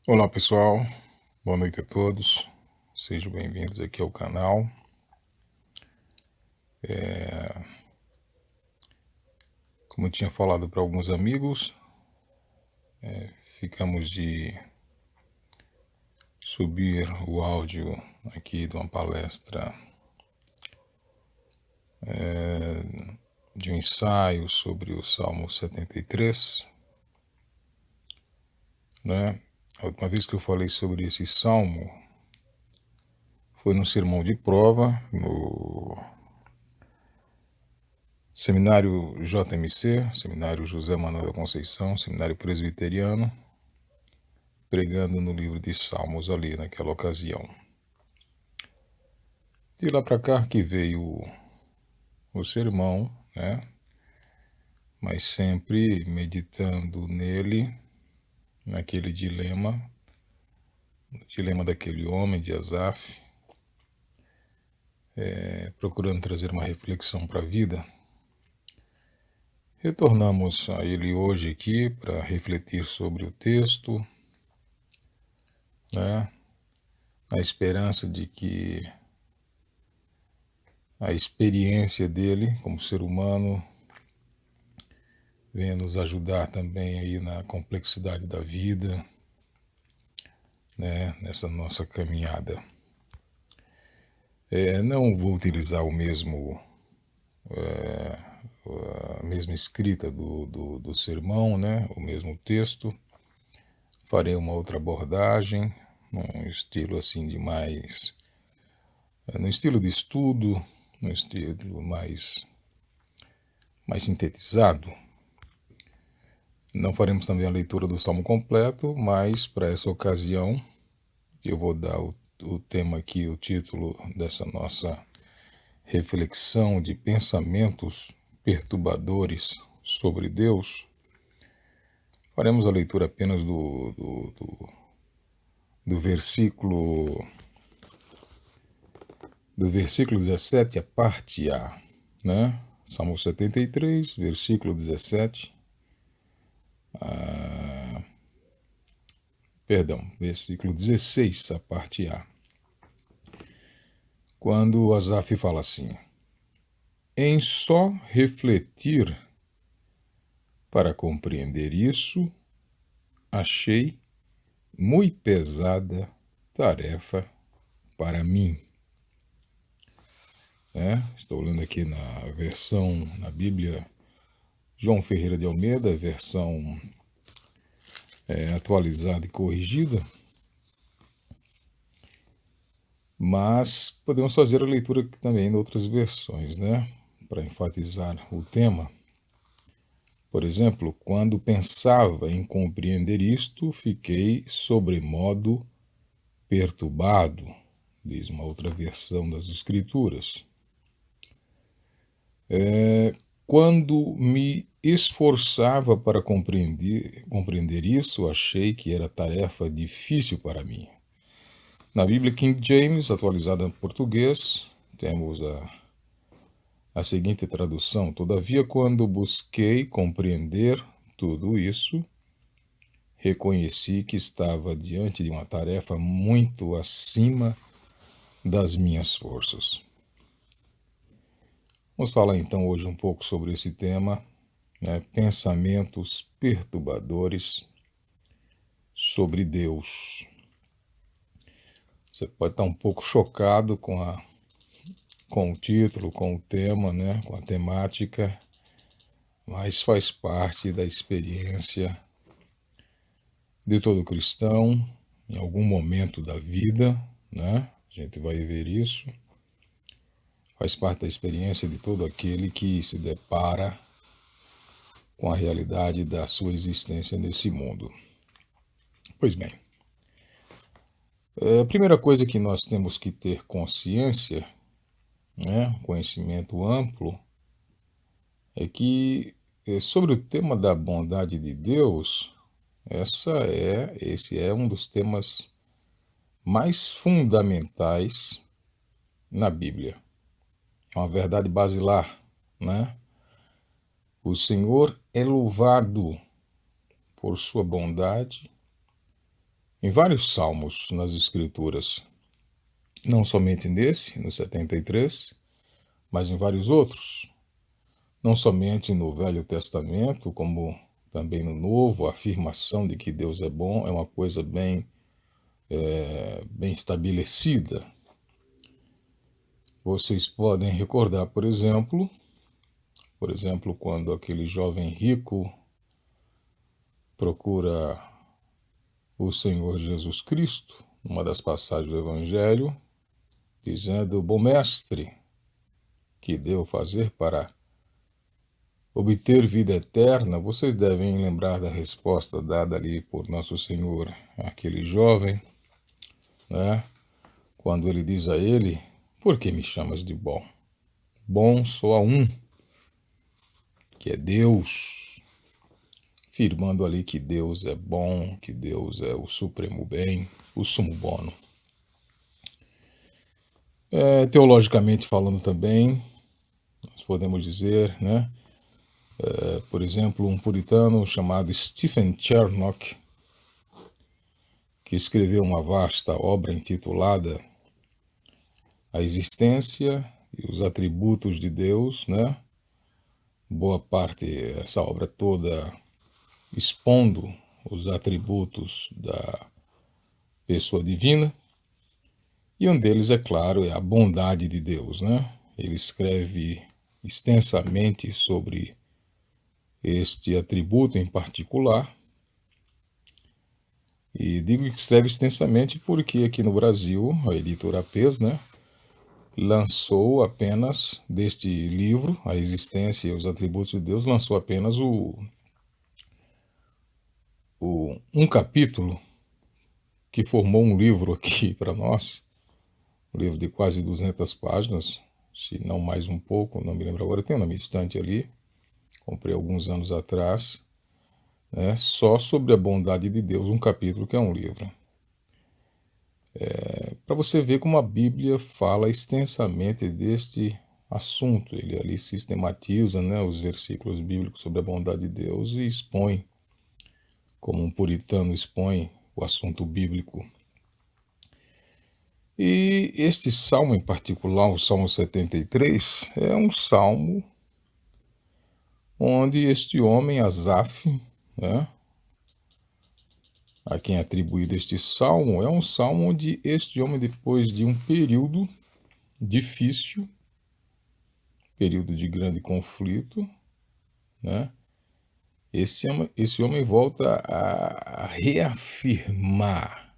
Olá pessoal, boa noite a todos, sejam bem-vindos aqui ao canal. Como eu tinha falado para alguns amigos, ficamos de subir o áudio aqui de uma palestra de um ensaio sobre o Salmo 73, né? A última vez que eu falei sobre esse salmo foi no sermão de prova, no Seminário JMC, Seminário José Manuel da Conceição, Seminário Presbiteriano, pregando no livro de Salmos ali naquela ocasião. De lá para cá que veio o sermão, né? Mas sempre meditando nele, naquele dilema, o dilema daquele homem de Asaf, procurando trazer uma reflexão para a vida. Retornamos a ele hoje aqui para refletir sobre o texto, né? Na esperança de que a experiência dele como ser humano venha nos ajudar também aí na complexidade da vida, né? Nessa nossa caminhada. Não vou utilizar a mesma escrita do sermão, né? O mesmo texto. Farei uma outra abordagem, num estilo assim de mais... no estilo de estudo, no estilo mais sintetizado. Não faremos também a leitura do Salmo completo, mas para essa ocasião eu vou dar o tema aqui, o título dessa nossa reflexão de pensamentos perturbadores sobre Deus. Faremos a leitura apenas do versículo 17, a parte A, né? Salmo 73, versículo 17. Versículo 16, a parte A. Quando Asaf fala assim: em só refletir para compreender isso, achei muito pesada tarefa para mim. Estou lendo aqui na versão, na Bíblia João Ferreira de Almeida, versão atualizada e corrigida, mas podemos fazer a leitura também em outras versões, né, para enfatizar o tema. Por exemplo, quando pensava em compreender isto, fiquei sobremodo perturbado, diz uma outra versão das Escrituras. Quando me esforçava para compreender isso, achei que era tarefa difícil para mim. Na Bíblia King James, atualizada em português, temos a seguinte tradução: todavia, quando busquei compreender tudo isso, reconheci que estava diante de uma tarefa muito acima das minhas forças. Vamos falar então hoje um pouco sobre esse tema, né? Pensamentos perturbadores sobre Deus. Você pode estar um pouco chocado com o título, com o tema, né? Com a temática, mas faz parte da experiência de todo cristão em algum momento da vida, né? A gente vai ver isso. Faz parte da experiência de todo aquele que se depara com a realidade da sua existência nesse mundo. Pois bem, a primeira coisa que nós temos que ter consciência, né, conhecimento amplo, é que sobre o tema da bondade de Deus, esse é um dos temas mais fundamentais na Bíblia. É uma verdade basilar, né? O Senhor é louvado por sua bondade em vários salmos nas Escrituras, não somente nesse, no 73, mas em vários outros, não somente no Velho Testamento, como também no Novo, a afirmação de que Deus é bom é uma coisa bem estabelecida. Vocês podem recordar, por exemplo, quando aquele jovem rico procura o Senhor Jesus Cristo, numa das passagens do Evangelho, dizendo: bom mestre, que devo fazer para obter vida eterna? Vocês devem lembrar da resposta dada ali por Nosso Senhor àquele jovem, né? Quando ele diz a ele: por que me chamas de bom? Bom só há um, que é Deus, afirmando ali que Deus é bom, que Deus é o supremo bem, o sumo bono. Teologicamente falando também, nós podemos dizer, né? Por exemplo, um puritano chamado Stephen Charnock, que escreveu uma vasta obra intitulada A Existência e os Atributos de Deus, né? Boa parte, essa obra toda expondo os atributos da pessoa divina, e um deles, é claro, é a bondade de Deus, né? Ele escreve extensamente sobre este atributo em particular, e digo que escreve extensamente porque aqui no Brasil, a editora Pes, né, lançou apenas deste livro, A Existência e os Atributos de Deus, lançou apenas um capítulo que formou um livro aqui para nós, um livro de quase 200 páginas, se não mais um pouco, não me lembro agora, tem na minha estante ali, comprei alguns anos atrás, né, só sobre a bondade de Deus, um capítulo que é um livro. Para você ver como a Bíblia fala extensamente deste assunto. Ele ali sistematiza, né, os versículos bíblicos sobre a bondade de Deus e expõe, como um puritano expõe o assunto bíblico. E este salmo em particular, o Salmo 73, é um salmo onde este homem, Asaf, né, a quem é atribuído este salmo, é um salmo onde este homem, depois de um período difícil, período de grande conflito, né, esse homem volta a reafirmar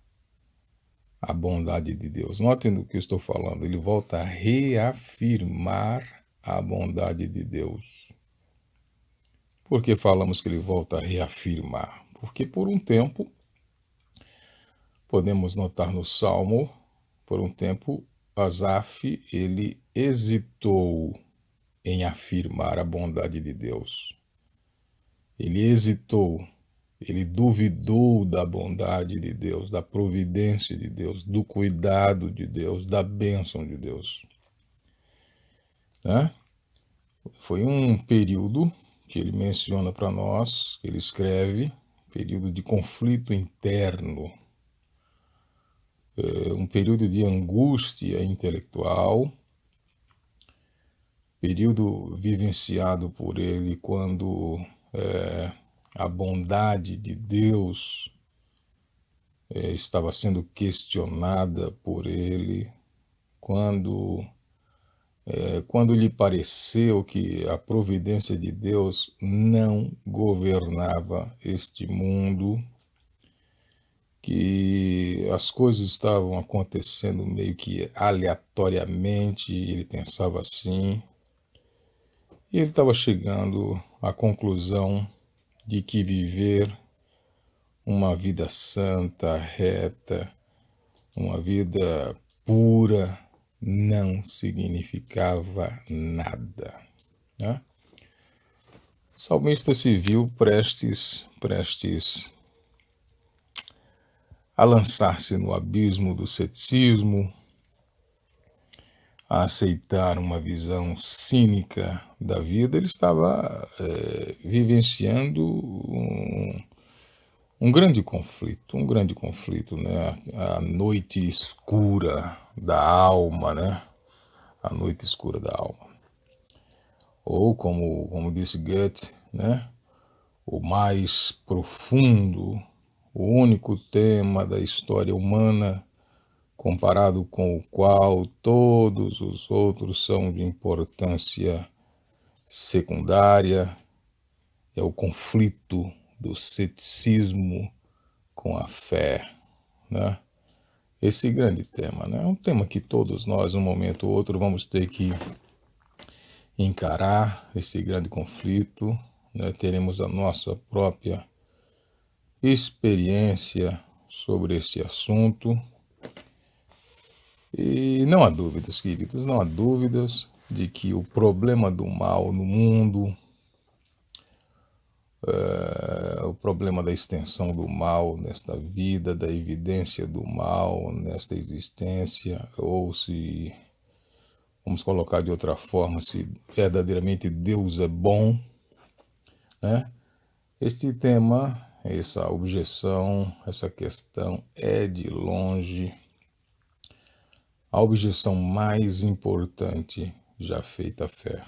a bondade de Deus. Notem do que eu estou falando, ele volta a reafirmar a bondade de Deus. Por que falamos que ele volta a reafirmar? Porque por um tempo, podemos notar no Salmo, por um tempo, Asaf, ele hesitou em afirmar a bondade de Deus. Ele hesitou, ele duvidou da bondade de Deus, da providência de Deus, do cuidado de Deus, da bênção de Deus. Né? Foi um período que ele menciona para nós, que ele escreve, período de conflito interno, um período de angústia intelectual, período vivenciado por ele quando a bondade de Deus estava sendo questionada por ele, quando lhe pareceu que a providência de Deus não governava este mundo, que as coisas estavam acontecendo meio que aleatoriamente, ele pensava assim, e ele estava chegando à conclusão de que viver uma vida santa, reta, uma vida pura, não significava nada. Né? O salmista se viu prestes a lançar-se no abismo do ceticismo, a aceitar uma visão cínica da vida. Ele estava vivenciando um grande conflito, né? A noite escura da alma, né? A noite escura da alma. Ou como disse Goethe, né? O mais profundo, o único tema da história humana, comparado com o qual todos os outros são de importância secundária, é o conflito do ceticismo com a fé, né? Esse grande tema, né? É um tema que todos nós, um momento ou outro, vamos ter que encarar esse grande conflito, né? Teremos a nossa própria experiência sobre esse assunto. E não há dúvidas, queridos, não há dúvidas de que o problema do mal no mundo, o problema da extensão do mal nesta vida, da evidência do mal nesta existência, ou se, vamos colocar de outra forma, se verdadeiramente Deus é bom, né? Este tema, essa objeção, essa questão é de longe a objeção mais importante já feita à fé,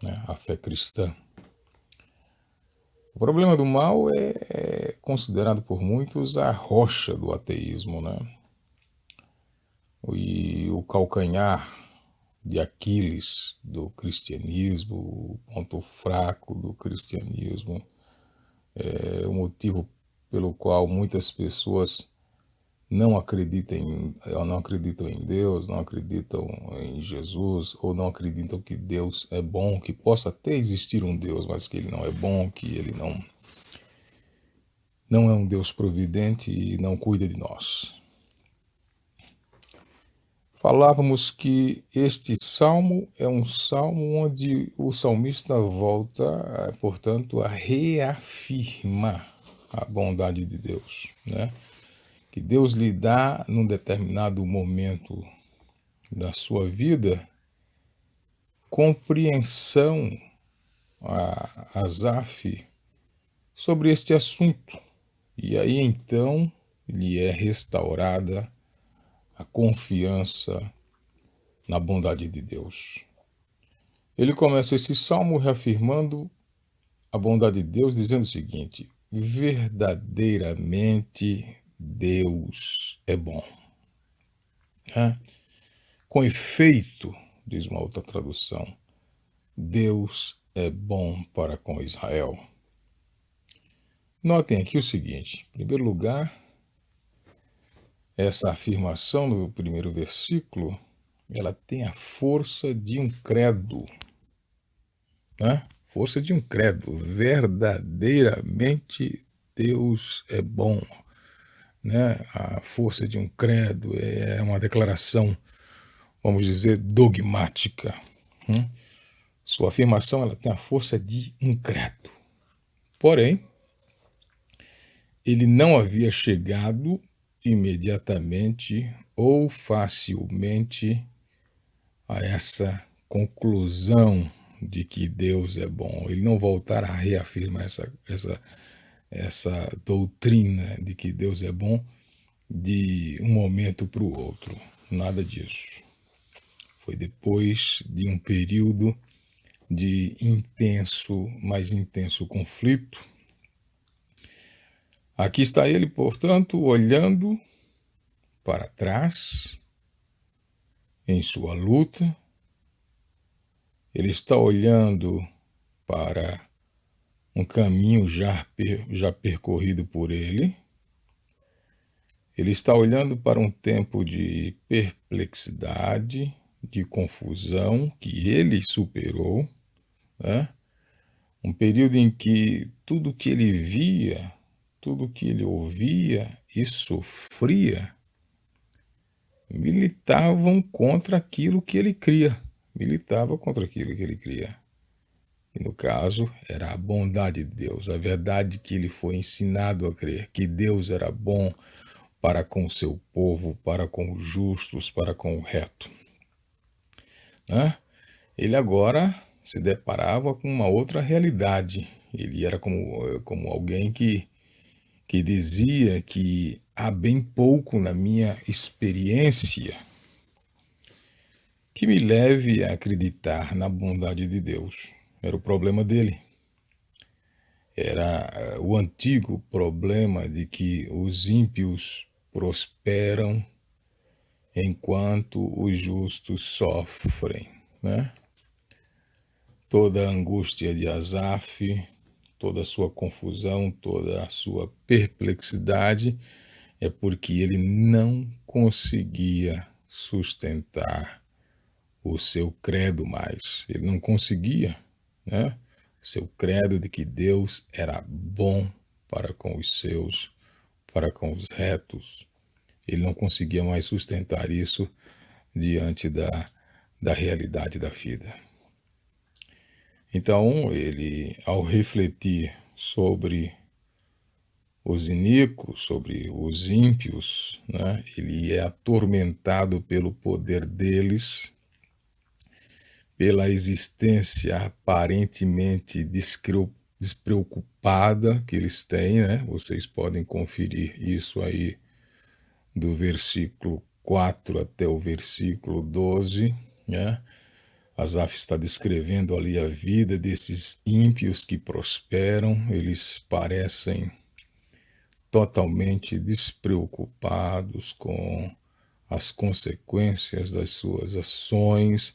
né? A fé cristã. O problema do mal é considerado por muitos a rocha do ateísmo, né? E o calcanhar de Aquiles do cristianismo, o ponto fraco do cristianismo, é o motivo pelo qual muitas pessoas não acreditam em Deus, não acreditam em Jesus, ou não acreditam que Deus é bom, que possa até existir um Deus, mas que ele não é bom, que ele não é um Deus providente e não cuida de nós. Falávamos que este salmo é um salmo onde o salmista volta, portanto, a reafirmar a bondade de Deus, né? Que Deus lhe dá num determinado momento da sua vida compreensão a Asaf sobre este assunto. E aí então lhe é restaurada a confiança na bondade de Deus. Ele começa esse salmo reafirmando a bondade de Deus, dizendo o seguinte: verdadeiramente Deus é bom. Com efeito, diz uma outra tradução, Deus é bom para com Israel. Notem aqui o seguinte: em primeiro lugar, essa afirmação no primeiro versículo, ela tem a força de um credo, né? Força de um credo. Verdadeiramente Deus é bom, né? A força de um credo é uma declaração, vamos dizer, dogmática. Sua afirmação, ela tem a força de um credo. Porém, ele não havia chegado imediatamente ou facilmente a essa conclusão de que Deus é bom. Ele não voltará a reafirmar essa doutrina de que Deus é bom de um momento para o outro. Nada disso. Foi depois de um período de mais intenso conflito. Aqui está ele, portanto, olhando para trás em sua luta. Ele está olhando para um caminho já percorrido por ele. Ele está olhando para um tempo de perplexidade, de confusão que ele superou, né? Um período em que tudo que ele via, tudo que ele ouvia e sofria militavam contra aquilo que ele cria. Militava contra aquilo que ele cria. E no caso, era a bondade de Deus, a verdade que ele foi ensinado a crer, que Deus era bom para com o seu povo, para com os justos, para com o reto. Ele agora se deparava com uma outra realidade. Ele era como alguém que que dizia que há bem pouco na minha experiência que me leve a acreditar na bondade de Deus. Era o problema dele. Era o antigo problema de que os ímpios prosperam enquanto os justos sofrem, né? Toda a angústia de Asaf, toda a sua confusão, toda a sua perplexidade é porque ele não conseguia sustentar o seu credo mais. Ele não conseguia, né? Seu credo de que Deus era bom para com os seus, para com os retos. Ele não conseguia mais sustentar isso diante da realidade da vida. Então, ele, ao refletir sobre os iníquos, sobre os ímpios, né, ele é atormentado pelo poder deles, pela existência aparentemente despreocupada que eles têm, né? Vocês podem conferir isso aí do versículo 4 até o versículo 12, né? Asaf está descrevendo ali a vida desses ímpios que prosperam, eles parecem totalmente despreocupados com as consequências das suas ações,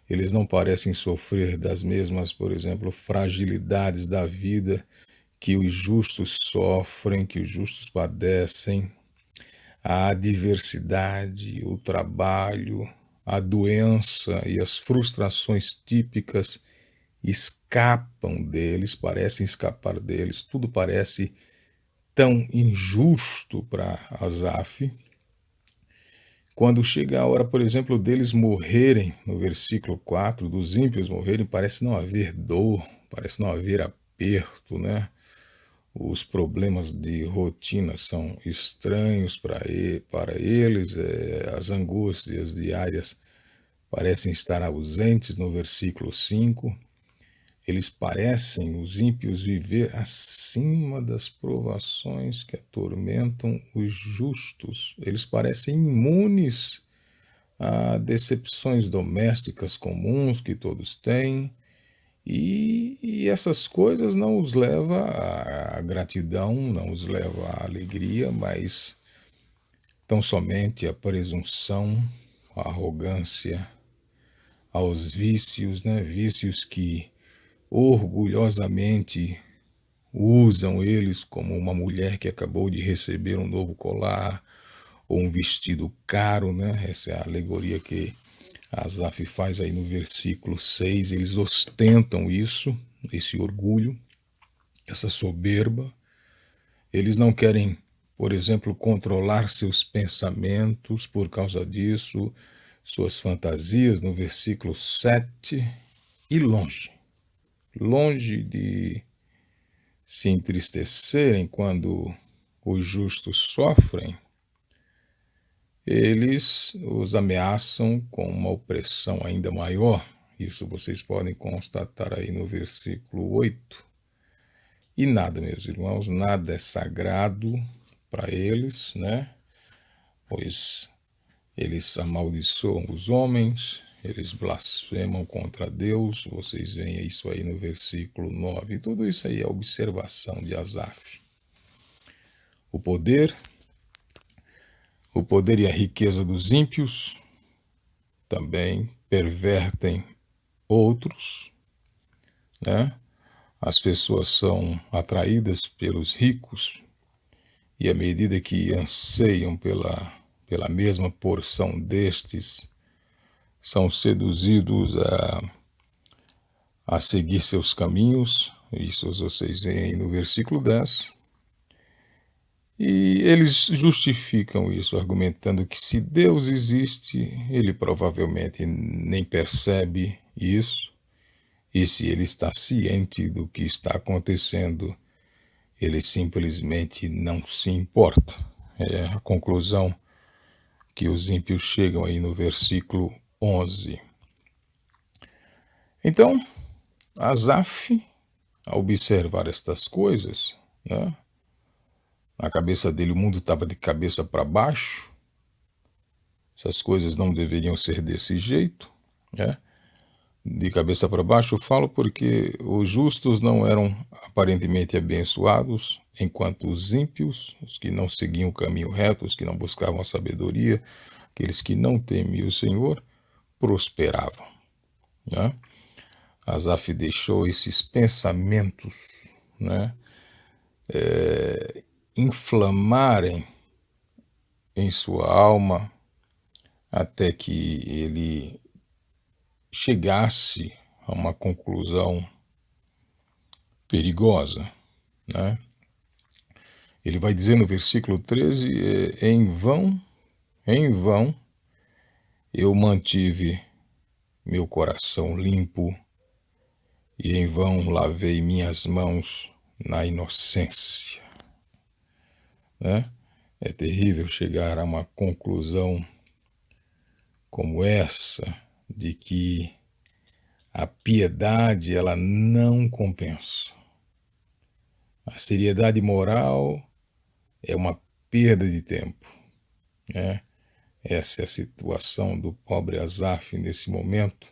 eles não parecem sofrer das mesmas, por exemplo, fragilidades da vida que os justos sofrem, que os justos padecem. A adversidade, o trabalho, a doença e as frustrações típicas escapam deles, parecem escapar deles, tudo parece tão injusto para Asaf. Quando chega a hora, por exemplo, deles morrerem, no versículo 4, dos ímpios morrerem, parece não haver dor, parece não haver aperto, né? Os problemas de rotina são estranhos para eles, as angústias diárias parecem estar ausentes no versículo 5. Eles parecem, os ímpios, viver acima das provações que atormentam os justos. Eles parecem imunes a decepções domésticas comuns que todos têm. E essas coisas não os levam à gratidão, não os levam à alegria, mas tão somente à presunção, à arrogância, aos vícios, né? Vícios que orgulhosamente usam eles como uma mulher que acabou de receber um novo colar ou um vestido caro, né? Essa é a alegoria que Asaf faz aí no versículo 6, eles ostentam isso, esse orgulho, essa soberba. Eles não querem, por exemplo, controlar seus pensamentos por causa disso, suas fantasias, no versículo 7, e longe de se entristecerem quando os justos sofrem, eles os ameaçam com uma opressão ainda maior. Isso vocês podem constatar aí no versículo 8. E nada, meus irmãos, nada é sagrado para eles, né? Pois eles amaldiçoam os homens, eles blasfemam contra Deus. Vocês veem isso aí no versículo 9. E tudo isso aí é observação de Asaf. O poder e a riqueza dos ímpios também pervertem outros, né? As pessoas são atraídas pelos ricos e à medida que anseiam pela mesma porção destes, são seduzidos a seguir seus caminhos. Isso vocês veem aí no versículo 10. E eles justificam isso, argumentando que se Deus existe, ele provavelmente nem percebe isso, e se ele está ciente do que está acontecendo, ele simplesmente não se importa. É a conclusão que os ímpios chegam aí no versículo 11. Então, Asaf, ao observar estas coisas, né, Na cabeça dele o mundo estava de cabeça para baixo. Essas coisas não deveriam ser desse jeito, né? De cabeça para baixo eu falo porque os justos não eram aparentemente abençoados, enquanto os ímpios, os que não seguiam o caminho reto, os que não buscavam a sabedoria, aqueles que não temiam o Senhor, prosperavam, né? Asaf deixou esses pensamentos, né, inflamarem em sua alma até que ele chegasse a uma conclusão perigosa, né? Ele vai dizer no versículo 13, em vão eu mantive meu coração limpo e em vão lavei minhas mãos na inocência, né? É terrível chegar a uma conclusão como essa, de que a piedade ela não compensa. A seriedade moral é uma perda de tempo, né? Essa é a situação do pobre Asaf nesse momento.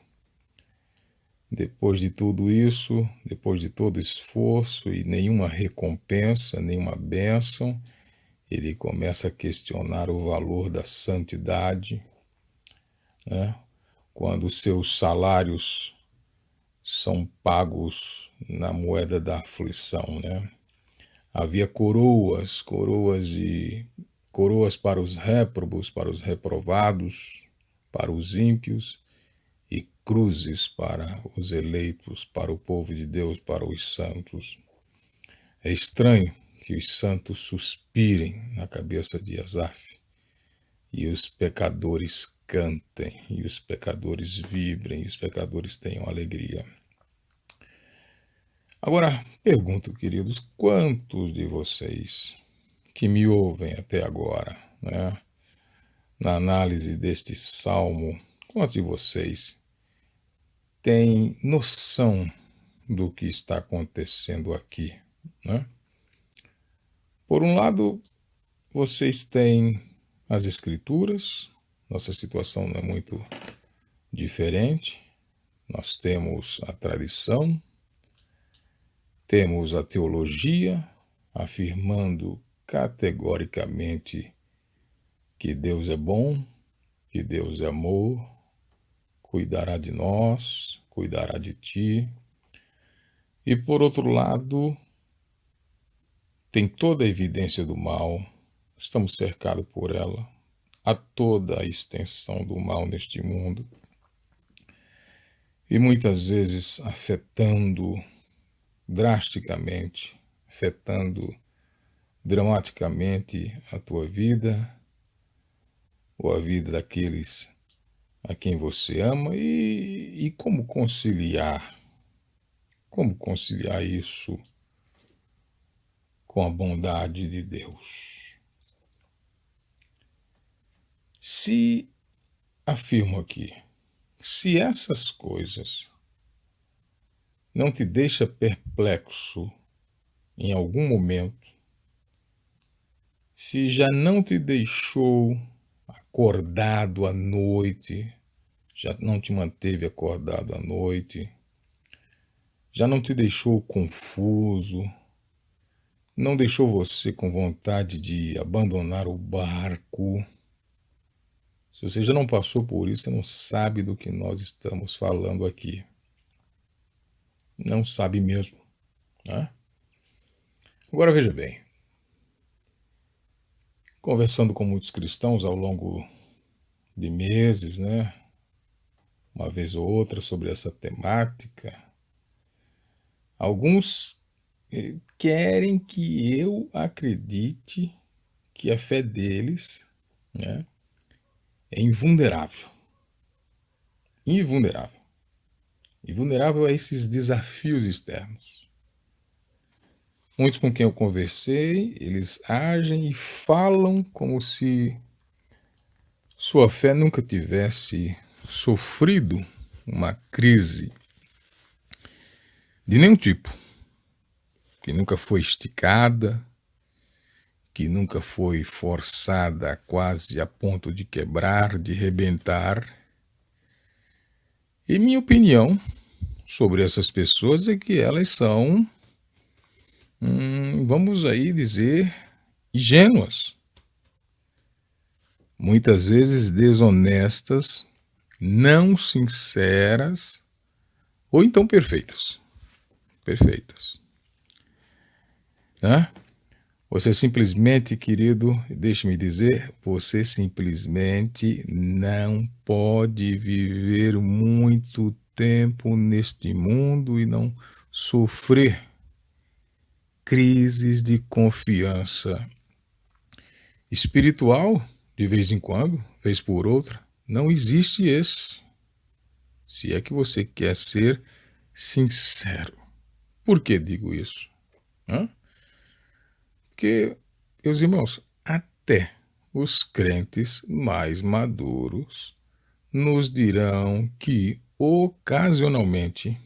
Depois de tudo isso, depois de todo esforço e nenhuma recompensa, nenhuma bênção, ele começa a questionar o valor da santidade, né? Quando seus salários são pagos na moeda da aflição, né? Havia coroas para os réprobos, para os reprovados, para os ímpios, e cruzes para os eleitos, para o povo de Deus, para os santos. É estranho que os santos suspirem na cabeça de Asaf, e os pecadores cantem, e os pecadores vibrem, e os pecadores tenham alegria. Agora, pergunto, queridos, quantos de vocês que me ouvem até agora, né, na análise deste salmo, quantos de vocês têm noção do que está acontecendo aqui, né? Por um lado, vocês têm as escrituras, nossa situação não é muito diferente, nós temos a tradição, temos a teologia, afirmando categoricamente que Deus é bom, que Deus é amor, cuidará de nós, cuidará de ti. E por outro lado, tem toda a evidência do mal, estamos cercados por ela, há toda a extensão do mal neste mundo, e muitas vezes afetando drasticamente, afetando dramaticamente a tua vida, ou a vida daqueles a quem você ama, e como conciliar isso com a bondade de Deus. Se, afirmo aqui, se essas coisas não te deixam perplexo em algum momento, se já não te deixou acordado à noite, já não te manteve acordado à noite, já não te deixou confuso, não deixou você com vontade de abandonar o barco. Se você já não passou por isso, você não sabe do que nós estamos falando aqui. Não sabe mesmo, né? Agora veja bem, conversando com muitos cristãos ao longo de meses, né? Uma vez ou outra sobre essa temática, alguns querem que eu acredite que a fé deles, né, é invulnerável. Invulnerável. Invulnerável a esses desafios externos. Muitos com quem eu conversei, eles agem e falam como se sua fé nunca tivesse sofrido uma crise de nenhum tipo, que nunca foi esticada, que nunca foi forçada quase a ponto de quebrar, de rebentar. E minha opinião sobre essas pessoas é que elas são, vamos aí dizer, ingênuas. Muitas vezes desonestas, não sinceras, ou então perfeitas. Perfeitas. Né? Você simplesmente, querido, deixe-me dizer, você simplesmente não pode viver muito tempo neste mundo e não sofrer crises de confiança espiritual, de vez em quando, vez por outra. Não existe esse. Se é que você quer ser sincero. Por que digo isso? Hã? Porque, meus irmãos, até os crentes mais maduros nos dirão que, ocasionalmente,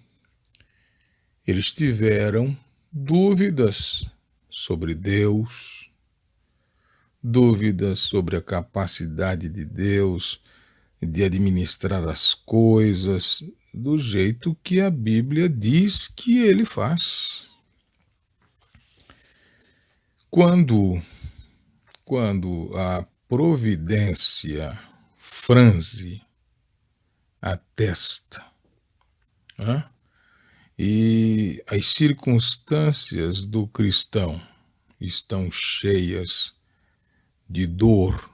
eles tiveram dúvidas sobre Deus, dúvidas sobre a capacidade de Deus de administrar as coisas do jeito que a Bíblia diz que ele faz. Quando a providência franze a testa, né? E as circunstâncias do cristão estão cheias de dor,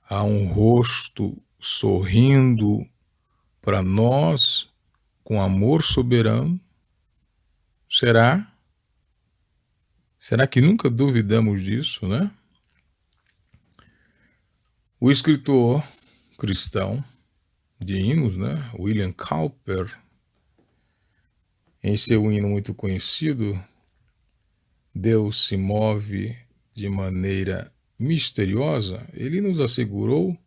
há um rosto sorrindo para nós com amor soberano, será? Será que nunca duvidamos disso, né? O escritor cristão de hinos, né, William Cowper, em seu hino muito conhecido, Deus se move de maneira misteriosa, ele nos assegurou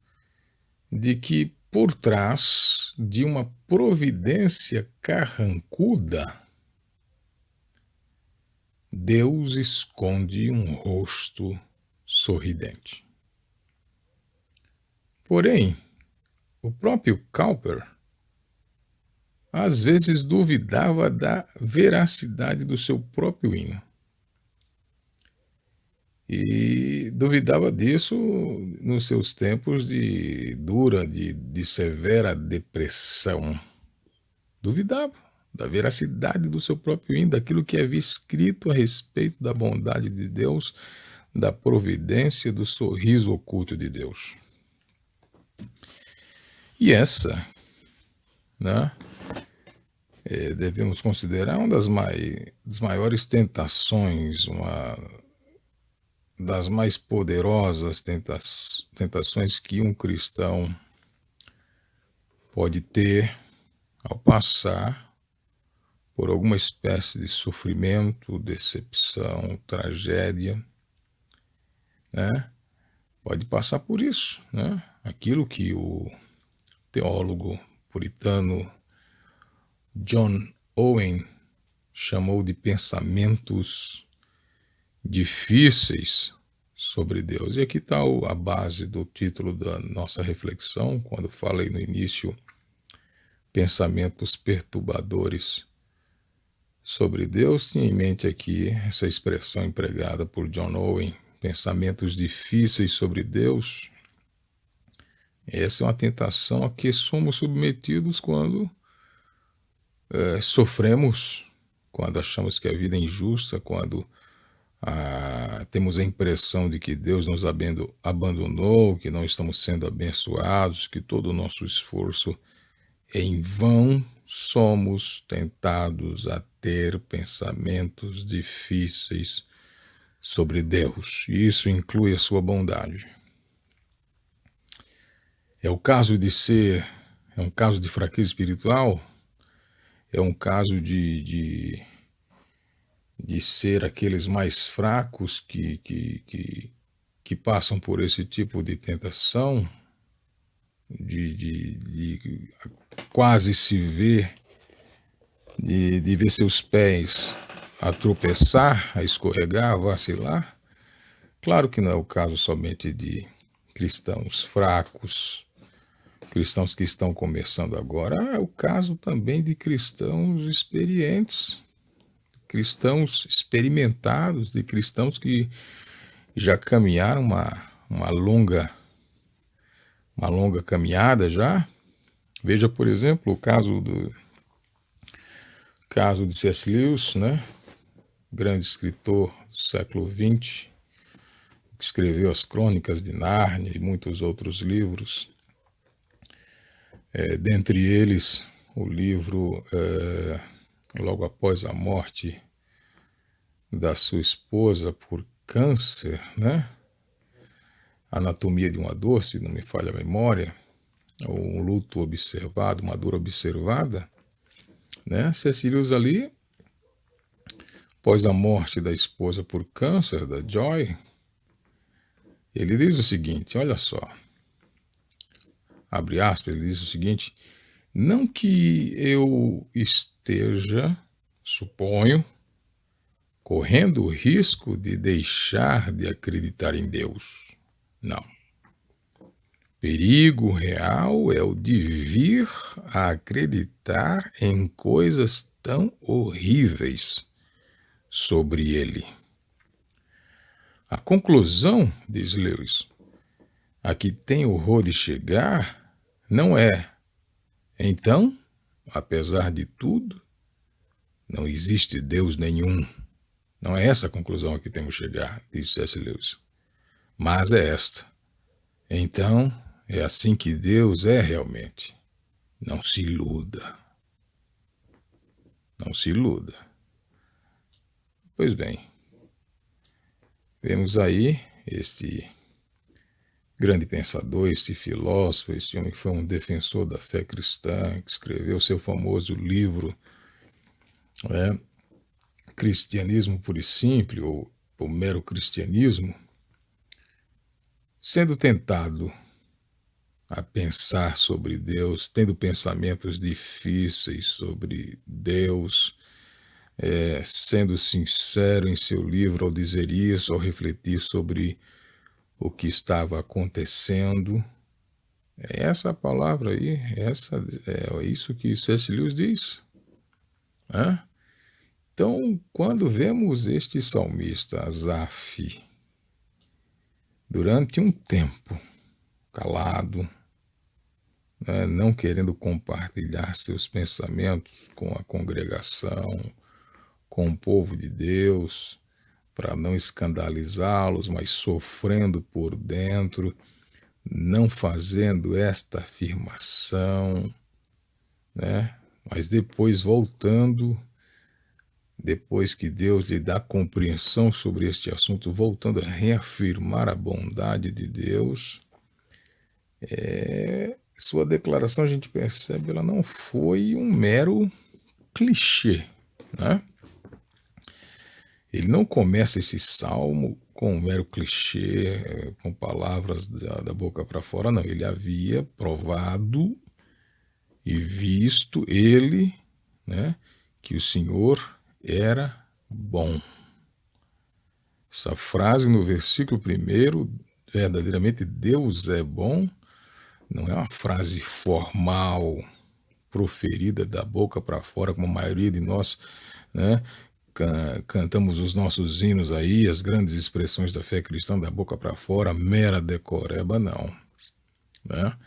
de que por trás de uma providência carrancuda, Deus esconde um rosto sorridente. Porém, o próprio Cowper às vezes duvidava da veracidade do seu próprio hino. E duvidava disso nos seus tempos de severa depressão. Duvidava da veracidade do seu próprio hino, daquilo que havia escrito a respeito da bondade de Deus, da providência, do sorriso oculto de Deus. E essa, né, devemos considerar uma das maiores tentações, uma das mais poderosas tentações que um cristão pode ter ao passar por alguma espécie de sofrimento, decepção, tragédia, né? Pode passar por isso, né? Aquilo que o teólogo puritano John Owen chamou de pensamentos difíceis sobre Deus. E aqui está a base do título da nossa reflexão, quando falei no início, pensamentos perturbadores sobre Deus, tinha em mente aqui essa expressão empregada por John Owen, pensamentos difíceis sobre Deus. Essa é uma tentação a que somos submetidos quando sofremos, quando achamos que a vida é injusta, quando temos a impressão de que Deus nos abandonou, que não estamos sendo abençoados, que todo o nosso esforço é em vão, somos tentados a ter pensamentos difíceis sobre Deus. E isso inclui a sua bondade. É um caso de fraqueza espiritual, é um caso de ser aqueles mais fracos que passam por esse tipo de tentação, de quase se ver, de ver seus pés a tropeçar, a escorregar, a vacilar. Claro que não é o caso somente de cristãos fracos, cristãos que estão começando agora. É o caso também de cristãos experientes, cristãos experimentados, de cristãos que já caminharam uma longa caminhada já. Veja, por exemplo, o caso de C.S. Lewis, né? Grande escritor do século XX, que escreveu as Crônicas de Nárnia e muitos outros livros. Dentre eles, o livro, logo após a morte da sua esposa por câncer, né? Anatomia de uma Dor, se não me falha a memória, ou um luto observado, uma dor observada, né? C.S. Lewis ali, após a morte da esposa por câncer, da Joy, ele diz o seguinte, olha só, abre aspas, ele diz o seguinte: não que eu esteja, suponho, correndo o risco de deixar de acreditar em Deus. Não. Perigo real é o de vir a acreditar em coisas tão horríveis sobre ele. A conclusão, diz Lewis, a que tem horror de chegar, não é: então, apesar de tudo, não existe Deus nenhum. Não é essa a conclusão a que temos que chegar, diz C.S. Lewis. Mas é esta: então, é assim que Deus é realmente. Não se iluda. Não se iluda. Pois bem, vemos aí este grande pensador, este filósofo, este homem que foi um defensor da fé cristã, que escreveu seu famoso livro, Cristianismo Puro e Simples, ou Mero Cristianismo, sendo tentado a pensar sobre Deus, tendo pensamentos difíceis sobre Deus, sendo sincero em seu livro ao dizer isso, ao refletir sobre o que estava acontecendo. É essa a palavra aí, é isso que C.S. Lewis diz. Né? Então, quando vemos este salmista, Asaf, durante um tempo, calado, né, não querendo compartilhar seus pensamentos com a congregação, com o povo de Deus, para não escandalizá-los, mas sofrendo por dentro, não fazendo esta afirmação, né? Mas depois voltando, depois que Deus lhe dá compreensão sobre este assunto, voltando a reafirmar a bondade de Deus, sua declaração, a gente percebe, ela não foi um mero clichê, né? Ele não começa esse salmo com um mero clichê, com palavras da boca para fora, não. Ele havia provado e visto ele, né, que o Senhor era bom. Essa frase no versículo 1, verdadeiramente Deus é bom, não é uma frase formal, proferida da boca para fora, como a maioria de nós, né, cantamos os nossos hinos aí, as grandes expressões da fé cristã da boca para fora, mera decoreba, não. Né?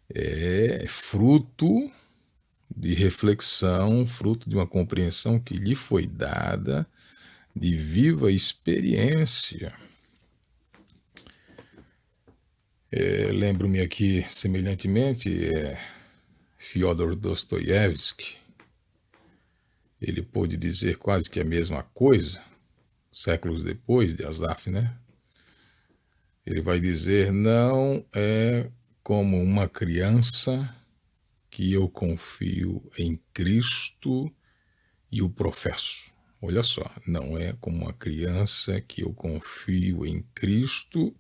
É fruto de reflexão, fruto de uma compreensão que lhe foi dada de viva experiência. Lembro-me aqui, semelhantemente, Fyodor Dostoiévski. Ele pôde dizer quase que a mesma coisa, séculos depois de Asaf, né? Ele vai dizer: não é como uma criança que eu confio em Cristo e o professo. Olha só, não é como uma criança que eu confio em Cristo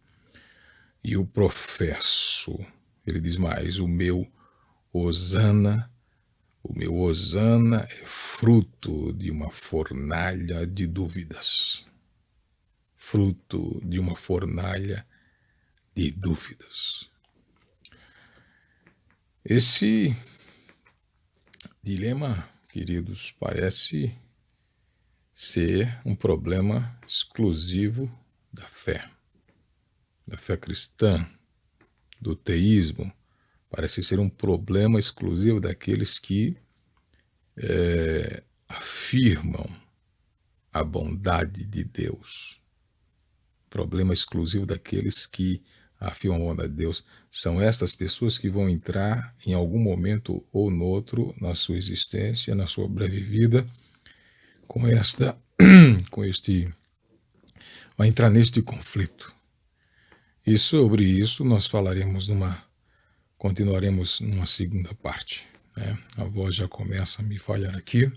e o professo. Ele diz mais: o meu hosana é fruto de uma fornalha de dúvidas. fruto de uma fornalha de dúvidas. Esse dilema, queridos, parece ser um problema exclusivo da fé cristã, do teísmo. Parece ser um problema exclusivo daqueles que afirmam a bondade de Deus. Problema exclusivo daqueles que afirmam a bondade de Deus. São estas pessoas que vão entrar em algum momento ou no outro na sua existência, na sua breve vida, vai entrar neste conflito. E sobre isso nós continuaremos numa segunda parte. Né? A voz já começa a me falhar aqui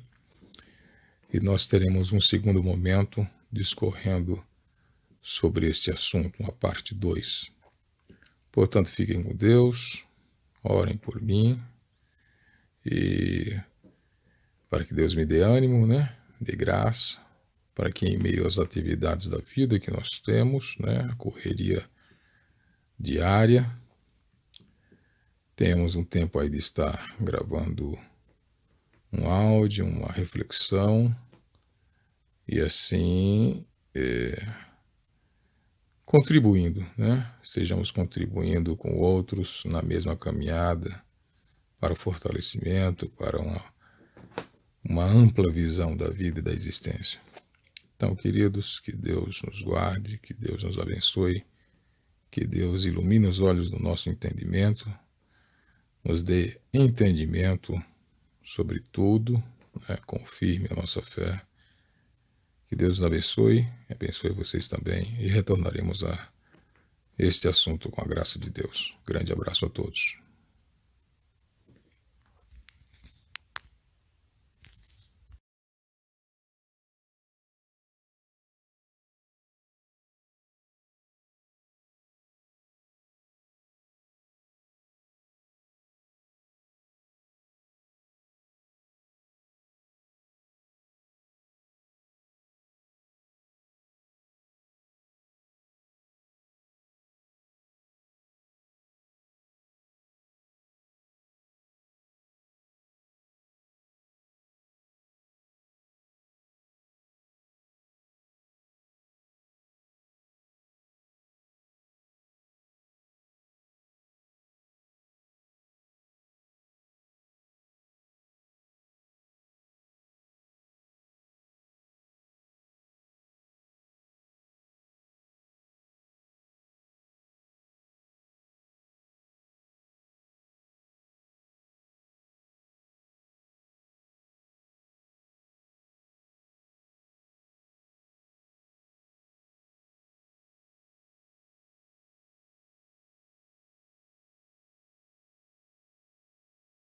e nós teremos um segundo momento discorrendo sobre este assunto, uma parte 2. Portanto, fiquem com Deus, orem por mim e para que Deus me dê ânimo, né? Dê graça, para que em meio às atividades da vida que nós temos, né? A correria diária, temos um tempo aí de estar gravando um áudio, uma reflexão e assim contribuindo, né? Estejamos contribuindo com outros na mesma caminhada para o fortalecimento, para uma ampla visão da vida e da existência. Então, queridos, que Deus nos guarde, que Deus nos abençoe, que Deus ilumine os olhos do nosso entendimento, nos dê entendimento sobre tudo, né? Confirme a nossa fé. Que Deus nos abençoe vocês também e retornaremos a este assunto com a graça de Deus. Grande abraço a todos.